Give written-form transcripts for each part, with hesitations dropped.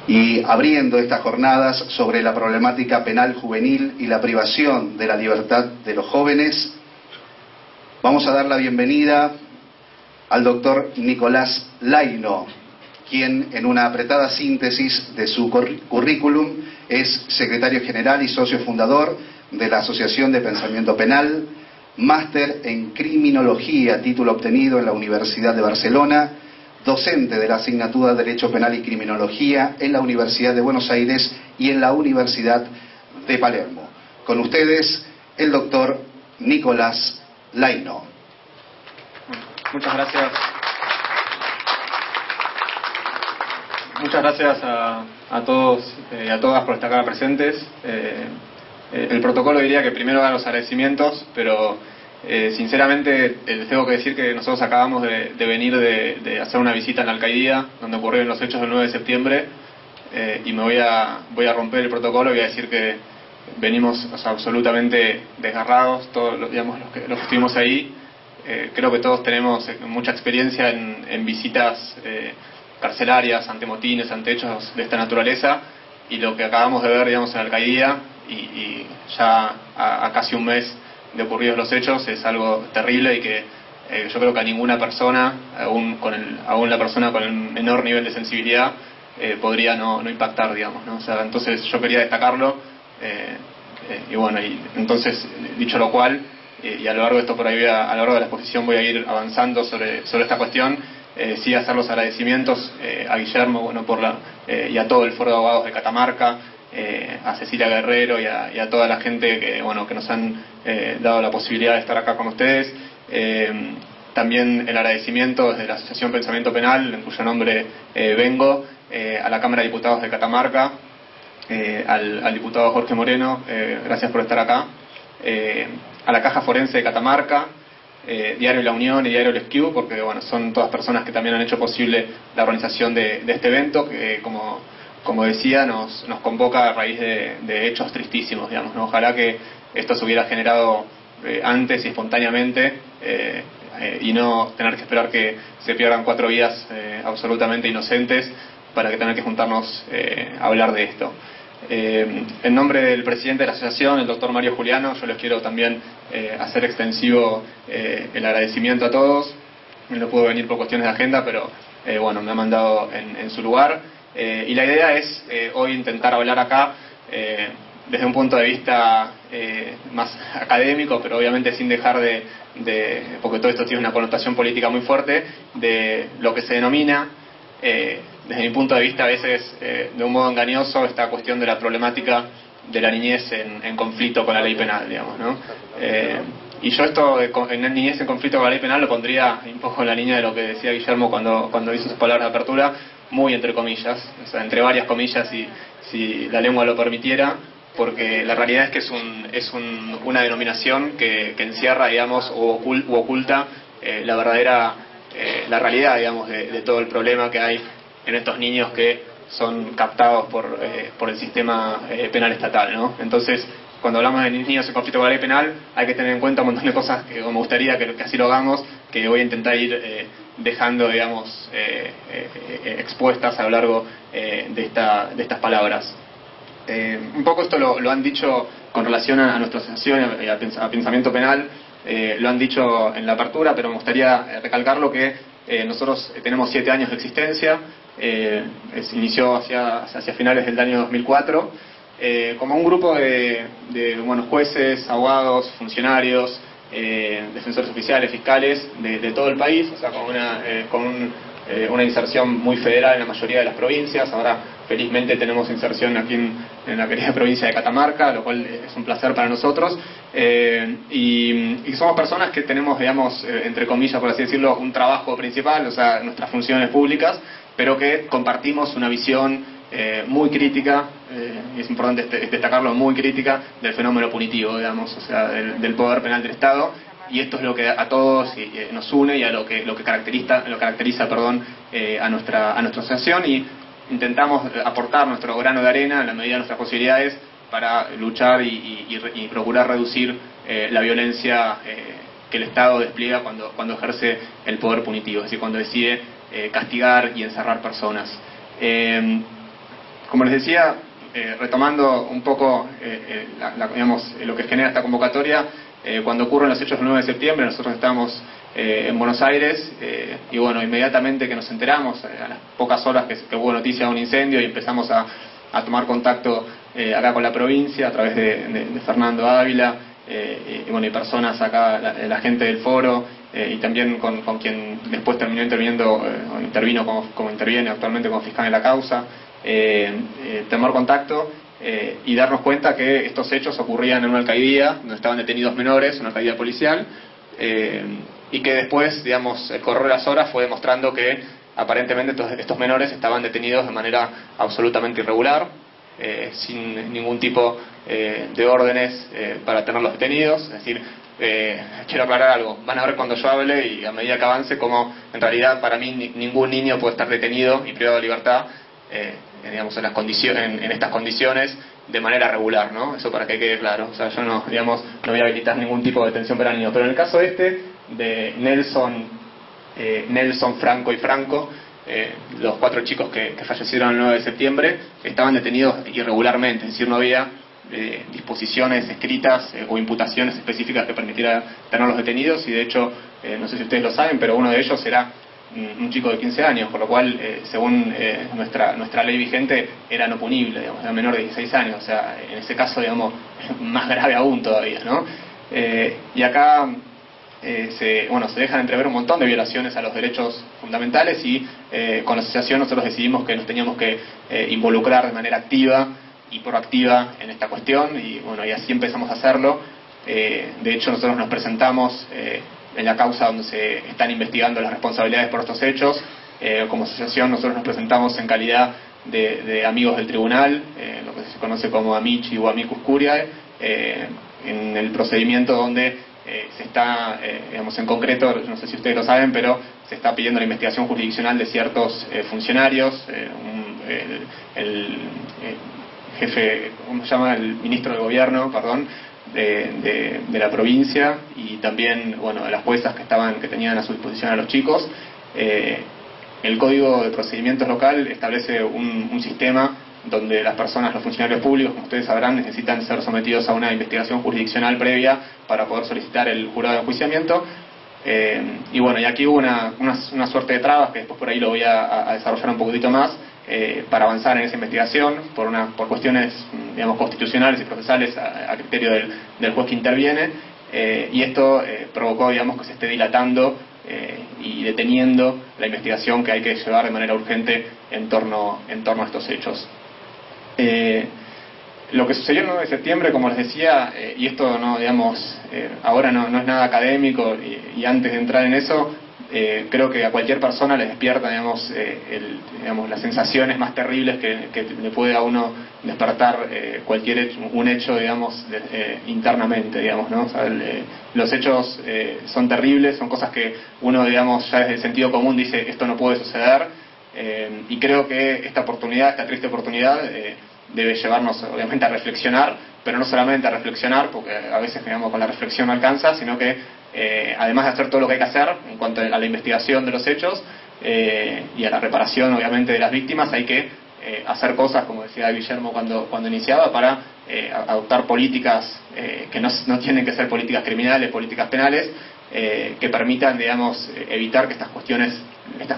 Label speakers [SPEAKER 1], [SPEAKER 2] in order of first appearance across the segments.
[SPEAKER 1] y abriendo estas jornadas sobre la problemática penal juvenil y la privación de la libertad de los jóvenes, vamos a dar la bienvenida al doctor Nicolás Laino, quien en una apretada síntesis de su currículum es secretario general y socio fundador de la Asociación de Pensamiento Penal, máster en Criminología, título obtenido en la Universidad de Barcelona, docente de la asignatura de Derecho Penal y Criminología en la Universidad de Buenos Aires y en la Universidad de Palermo. Con ustedes, el doctor Nicolás Laino.
[SPEAKER 2] Muchas gracias. Muchas gracias a todos y a todas por estar acá presentes. El protocolo diría que primero da los agradecimientos, pero sinceramente les tengo que decir que nosotros acabamos de venir de hacer una visita en la alcaldía, donde ocurrieron los hechos del 9 de septiembre, y me voy a romper el protocolo y voy a decir que venimos absolutamente desgarrados, todos los que estuvimos ahí. Creo que todos tenemos mucha experiencia en visitas carcelarias, ante motines, ante hechos de esta naturaleza, y lo que acabamos de ver, en la alcaldía, y ya a casi un mes de ocurridos los hechos, es algo terrible y que yo creo que a ninguna persona, aún la persona con el menor nivel de sensibilidad, podría no impactar, ¿no? O sea, entonces yo quería destacarlo, y bueno, y entonces, dicho lo cual, y a lo largo de esto a lo largo de la exposición voy a ir avanzando sobre esta cuestión. Sí, hacer los agradecimientos a Guillermo, y a todo el Foro de Abogados de Catamarca, a Cecilia Guerrero y a toda la gente que nos han dado la posibilidad de estar acá con ustedes. También el agradecimiento desde la Asociación Pensamiento Penal, en cuyo nombre vengo, a la Cámara de Diputados de Catamarca, al diputado Jorge Moreno, gracias por estar acá, a la Caja Forense de Catamarca, Diario La Unión y Diario El Esquiu, porque son todas personas que también han hecho posible la organización de este evento, que como decía, nos convoca a raíz de hechos tristísimos, ¿no? Ojalá que esto se hubiera generado antes y espontáneamente, y no tener que esperar que se pierdan 4 vidas absolutamente inocentes para que tengan que juntarnos a hablar de esto. En nombre del presidente de la asociación, el doctor Mario Juliano, yo les quiero también hacer extensivo el agradecimiento a todos. No puedo venir por cuestiones de agenda, pero me ha mandado en su lugar. Y la idea es hoy intentar hablar acá desde un punto de vista más académico, pero obviamente sin dejar porque todo esto tiene una connotación política muy fuerte, de lo que se denomina, desde mi punto de vista a veces de un modo engañoso, esta cuestión de la problemática de la niñez en conflicto con la ley penal, ¿no? Y yo esto en la niñez en conflicto con la ley penal lo pondría un poco en la línea de lo que decía Guillermo cuando hizo sus palabras de apertura, muy entre comillas, o sea, entre varias comillas, si la lengua lo permitiera, porque la realidad es que es una denominación que encierra, u oculta la realidad, de todo el problema que hay en estos niños que son captados por el sistema penal estatal, ¿no? Entonces, cuando hablamos de niños en conflicto con la ley penal, hay que tener en cuenta un montón de cosas que me gustaría que así lo hagamos, que voy a intentar ir dejando, expuestas a lo largo de estas palabras. Un poco esto lo han dicho con relación a nuestra asociación y a Pensamiento Penal, lo han dicho en la apertura, pero me gustaría recalcarlo que nosotros tenemos 7 años de existencia. Se inició hacia finales del año 2004, como un grupo de jueces, abogados, funcionarios, defensores oficiales, fiscales de todo el país, o sea, con una inserción muy federal en la mayoría de las provincias. Ahora felizmente tenemos inserción aquí en la querida provincia de Catamarca, lo cual es un placer para nosotros, y somos personas que tenemos, entre comillas, por así decirlo, un trabajo principal, o sea, nuestras funciones públicas, pero que compartimos una visión muy crítica, y es importante destacarlo, muy crítica del fenómeno punitivo, o sea, del poder penal del Estado. Y esto es lo que a todos nos une y a lo que caracteriza a nuestra asociación, y intentamos aportar nuestro grano de arena en la medida de nuestras posibilidades para luchar y procurar reducir la violencia que el Estado despliega cuando ejerce el poder punitivo, es decir, cuando decide castigar y encerrar personas. Como les decía, retomando un poco digamos, lo que genera esta convocatoria, cuando ocurren los hechos del 9 de septiembre, nosotros estábamos en Buenos Aires, y bueno, inmediatamente que nos enteramos, a las pocas horas que hubo noticia de un incendio, y empezamos a tomar contacto acá con la provincia a través de Fernando Ávila, y bueno, y personas acá, la gente del foro, y también con quien después terminó interviniendo, o intervino como interviene actualmente como fiscal en la causa, tomar contacto y darnos cuenta que estos hechos ocurrían en una alcaldía donde estaban detenidos menores, una alcaldía policial, y que después, digamos, el correr de las horas fue demostrando que aparentemente estos menores estaban detenidos de manera absolutamente irregular, sin ningún tipo de órdenes para tenerlos detenidos. Es decir, quiero aclarar algo, van a ver cuando yo hable y a medida que avance como en realidad para mí ningún niño puede estar detenido y privado de libertad digamos, en estas condiciones de manera regular, ¿no? Eso para que quede claro. O sea, yo no voy a habilitar ningún tipo de detención para niños. Pero en el caso de Nelson, Franco y Franco, los 4 chicos que fallecieron el 9 de septiembre, estaban detenidos irregularmente. Es decir, no había disposiciones escritas o imputaciones específicas que permitieran tenerlos detenidos, y de hecho, no sé si ustedes lo saben, pero uno de ellos era un chico de 15 años, por lo cual, según nuestra ley vigente, era no punible, digamos, era menor de 16 años, o sea, en ese caso, digamos, más grave aún todavía, ¿no? Y acá se dejan entrever un montón de violaciones a los derechos fundamentales, y con la asociación nosotros decidimos que nos teníamos que involucrar de manera activa y proactiva en esta cuestión, y bueno, y así empezamos a hacerlo. De hecho, nosotros nos presentamos en la causa donde se están investigando las responsabilidades por estos hechos. Como asociación nosotros nos presentamos en calidad de amigos del tribunal, lo que se conoce como amici o amicus curiae, en el procedimiento donde se está, digamos, en concreto, no sé si ustedes lo saben, pero se está pidiendo la investigación jurisdiccional de ciertos funcionarios, el jefe, ¿cómo se llama? El ministro de gobierno, perdón, de la provincia, y también, bueno, de las juezas que tenían a su disposición a los chicos. El Código de Procedimientos Local establece un sistema donde las personas, los funcionarios públicos, como ustedes sabrán, necesitan ser sometidos a una investigación jurisdiccional previa para poder solicitar el jurado de enjuiciamiento. Y bueno, y aquí hubo una suerte de trabas que después por ahí lo voy a desarrollar un poquitito más, para avanzar en esa investigación por cuestiones, digamos, constitucionales y procesales a criterio del juez que interviene, y esto provocó, digamos, que se esté dilatando y deteniendo la investigación que hay que llevar de manera urgente en torno a estos hechos. Lo que sucedió el 9 de septiembre, como les decía, y esto no, digamos, ahora no es nada académico, y antes de entrar en eso, creo que a cualquier persona le despierta, digamos, las sensaciones más terribles que le puede a uno despertar un hecho, digamos, internamente, digamos, ¿no? O sea, los hechos son terribles, son cosas que uno, digamos, ya desde el sentido común dice, esto no puede suceder, y creo que esta triste oportunidad, debe llevarnos, obviamente, a reflexionar, pero no solamente a reflexionar, porque a veces, digamos, con la reflexión no alcanza, sino que además de hacer todo lo que hay que hacer en cuanto a la investigación de los hechos y a la reparación, obviamente, de las víctimas, hay que hacer cosas, como decía Guillermo cuando iniciaba, para adoptar políticas que no tienen que ser políticas criminales, políticas penales, que permitan, digamos, evitar que estas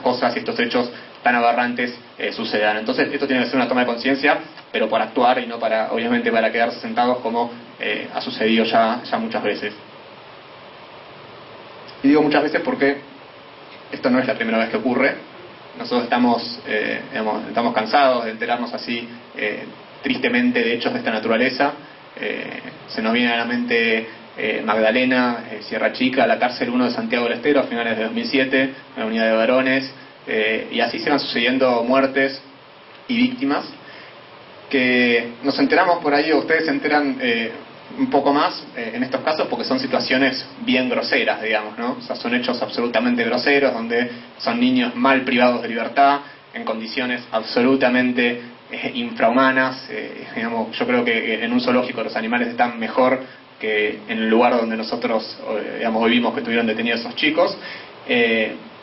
[SPEAKER 2] cosas y estos hechos tan aberrantes sucedan. Entonces, esto tiene que ser una toma de conciencia, pero para actuar y no obviamente para quedarse sentados como ha sucedido ya muchas veces. Y digo muchas veces porque esto no es la primera vez que ocurre. Nosotros estamos cansados de enterarnos así tristemente de hechos de esta naturaleza. Se nos viene a la mente Magdalena, Sierra Chica, la cárcel 1 de Santiago del Estero a finales de 2007, una unidad de varones, y así se van sucediendo muertes y víctimas que nos enteramos por ahí, o ustedes se enteran un poco más en estos casos, porque son situaciones bien groseras, digamos, ¿no? O sea, son hechos absolutamente groseros, donde son niños mal privados de libertad, en condiciones absolutamente infrahumanas. Digamos, yo creo que en un zoológico los animales están mejor que en el lugar donde nosotros, digamos, hoy vimos que estuvieron detenidos esos chicos.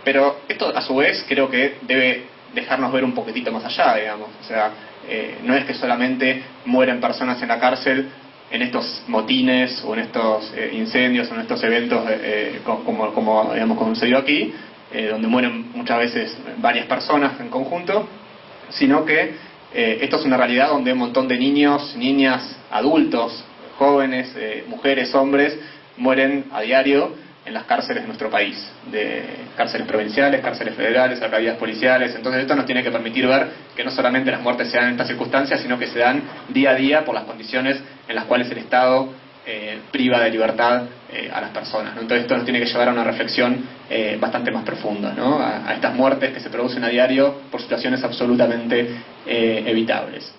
[SPEAKER 2] Pero esto, a su vez, creo que debe dejarnos ver un poquitito más allá, digamos. O sea, no es que solamente mueren personas en la cárcel en estos motines o en estos incendios o en estos eventos como digamos, como se dio aquí, donde mueren muchas veces varias personas en conjunto, sino que esto es una realidad donde un montón de niños, niñas, adultos, jóvenes, mujeres, hombres, mueren a diario en las cárceles de nuestro país, de cárceles provinciales, cárceles federales, alcaldías policiales. Entonces esto nos tiene que permitir ver que no solamente las muertes se dan en estas circunstancias, sino que se dan día a día por las condiciones en las cuales el Estado priva de libertad a las personas, ¿no? Entonces esto nos tiene que llevar a una reflexión bastante más profunda, ¿no? A estas muertes que se producen a diario por situaciones absolutamente evitables.